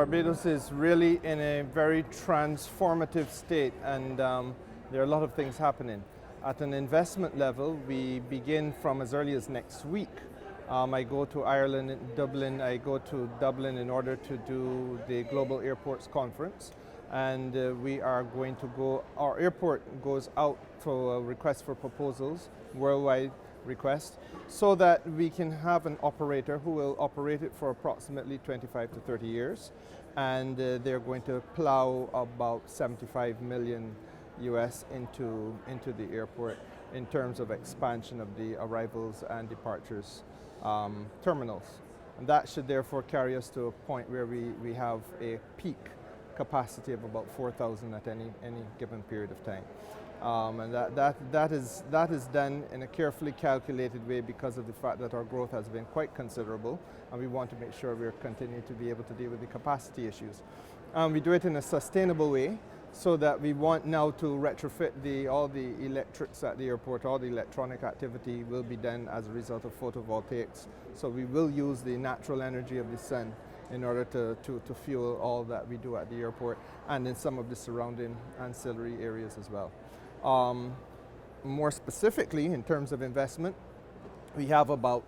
Barbados is really in a very transformative state, and there are a lot of things happening. At an investment level, we begin from as early as next week. I go to Ireland, Dublin. I go to Dublin in order to do the Global Airports Conference, and we are going to go. Our airport goes out for a request for proposals, worldwide request, so that we can have an operator who will operate it for approximately 25 to 30 years, and they're going to plow about 75 million US into the airport in terms of expansion of the arrivals and departures terminals. And that should therefore carry us to a point where we have a peak capacity of about 4,000 at any given period of time. And that is done in a carefully calculated way because of the fact that our growth has been quite considerable, and we want to make sure we're continuing to be able to deal with the capacity issues. We do it in a sustainable way, so that we want now to retrofit all the electrics at the airport. All the electronic activity will be done as a result of photovoltaics. So we will use the natural energy of the sun in order to fuel all that we do at the airport and in some of the surrounding ancillary areas as well. More specifically, in terms of investment, we have about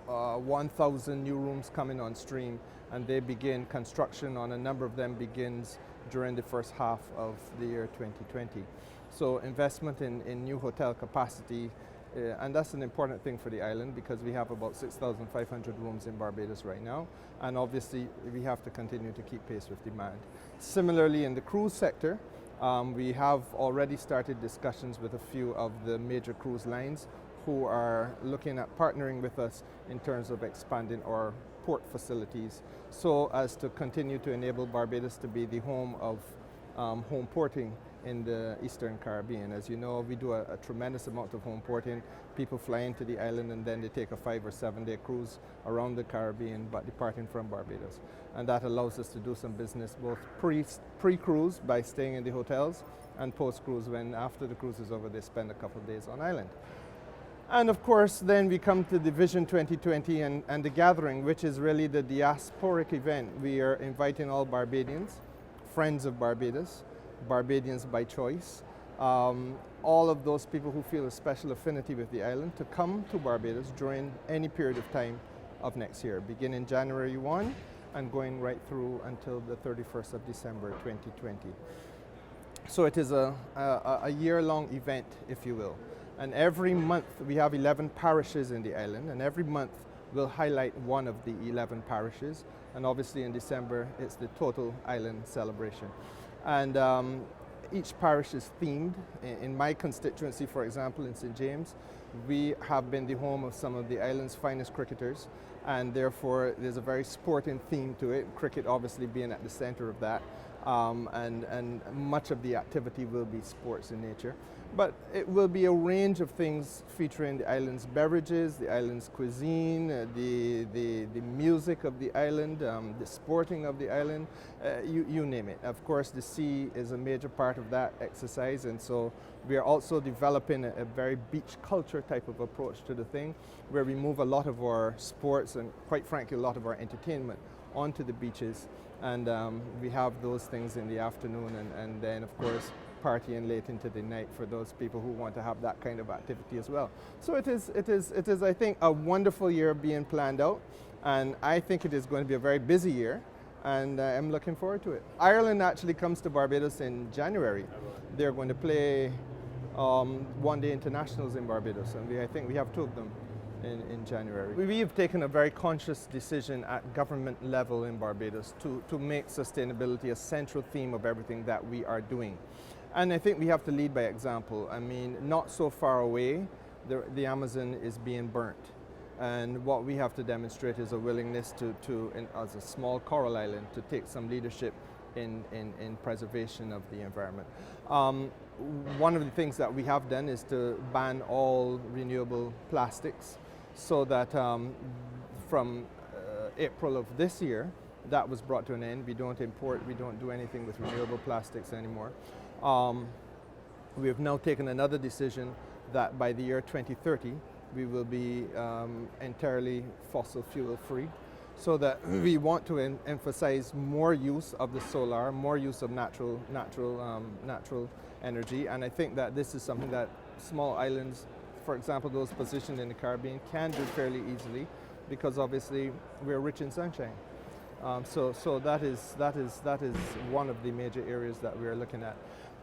1,000 new rooms coming on stream, and they begin construction on a number of them begins during the first half of the year 2020. So investment in new hotel capacity, and that's an important thing for the island because we have about 6,500 rooms in Barbados right now, and obviously we have to continue to keep pace with demand. Similarly, in the cruise sector, we have already started discussions with a few of the major cruise lines who are looking at partnering with us in terms of expanding our port facilities so as to continue to enable Barbados to be the home of home porting in the Eastern Caribbean. As you know, we do a tremendous amount of home porting. People fly into the island and then they take a 5 or 7 day cruise around the Caribbean, but departing from Barbados. And that allows us to do some business both pre-cruise by staying in the hotels, and post-cruise when after the cruise is over they spend a couple of days on island. And of course, then we come to the Vision 2020 and the gathering, which is really the diasporic event. We are inviting all Barbadians, friends of Barbados, Barbadians by choice, all of those people who feel a special affinity with the island to come to Barbados during any period of time of next year, beginning January 1 and going right through until the 31st of December 2020. So it is a year-long event, if you will. And every month we have 11 parishes in the island, and every month we'll highlight one of the 11 parishes. And obviously in December it's the total island celebration. And each parish is themed. In my constituency, for example, in St. James, we have been the home of some of the island's finest cricketers, and therefore there's a very sporting theme to it, cricket obviously being at the center of that. And much of the activity will be sports in nature. But it will be a range of things featuring the island's beverages, the island's cuisine, the music of the island, the sporting of the island, you name it. Of course, the sea is a major part of that exercise, and so we are also developing a very beach culture type of approach to the thing, where we move a lot of our sports and, quite frankly, a lot of our entertainment onto the beaches. And we have those things in the afternoon, and then, of course, partying late into the night for those people who want to have that kind of activity as well. So it is, I think, a wonderful year being planned out, and I think it is going to be a very busy year, and I'm looking forward to it. Ireland actually comes to Barbados in January. They're going to play one-day internationals in Barbados, and I think we have 2 of them in January. We have taken a very conscious decision at government level in Barbados to make sustainability a central theme of everything that we are doing. And I think we have to lead by example. I mean, not so far away, the Amazon is being burnt. And what we have to demonstrate is a willingness as a small coral island, to take some leadership in preservation of the environment. One of the things that we have done is to ban all renewable plastics, so that from April of this year, that was brought to an end. We don't import, we don't do anything with renewable plastics anymore. We have now taken another decision that by the year 2030, we will be entirely fossil fuel free. so that we want to emphasize more use of the solar, more use of natural energy, and I think that this is something that small islands, for example, those positioned in the Caribbean, can do fairly easily, because obviously we're rich in sunshine. So that is one of the major areas that we are looking at.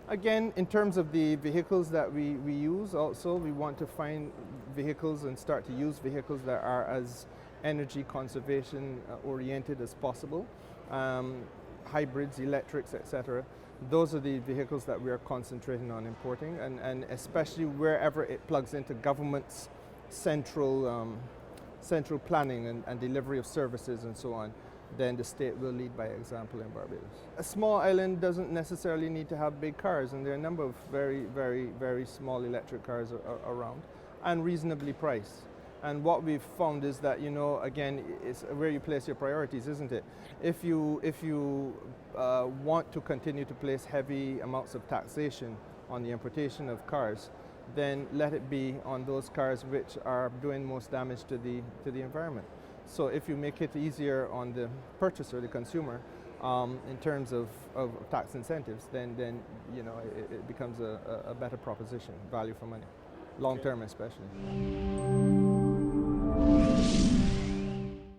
Again, in terms of the vehicles that we use, also we want to find vehicles and start to use vehicles that are as energy conservation oriented as possible. Hybrids, electrics, etc. Those are the vehicles that we are concentrating on importing, and especially wherever it plugs into government's central planning and delivery of services and so on, then the state will lead by example in Barbados. A small island doesn't necessarily need to have big cars, and there are a number of very small electric cars around, and reasonably priced. And what we've found is that, again, it's where you place your priorities, isn't it? If you want to continue to place heavy amounts of taxation on the importation of cars, then let it be on those cars which are doing most damage to the environment. So if you make it easier on the purchaser, the consumer, in terms of tax incentives, then it becomes a better proposition, value for money, long term especially.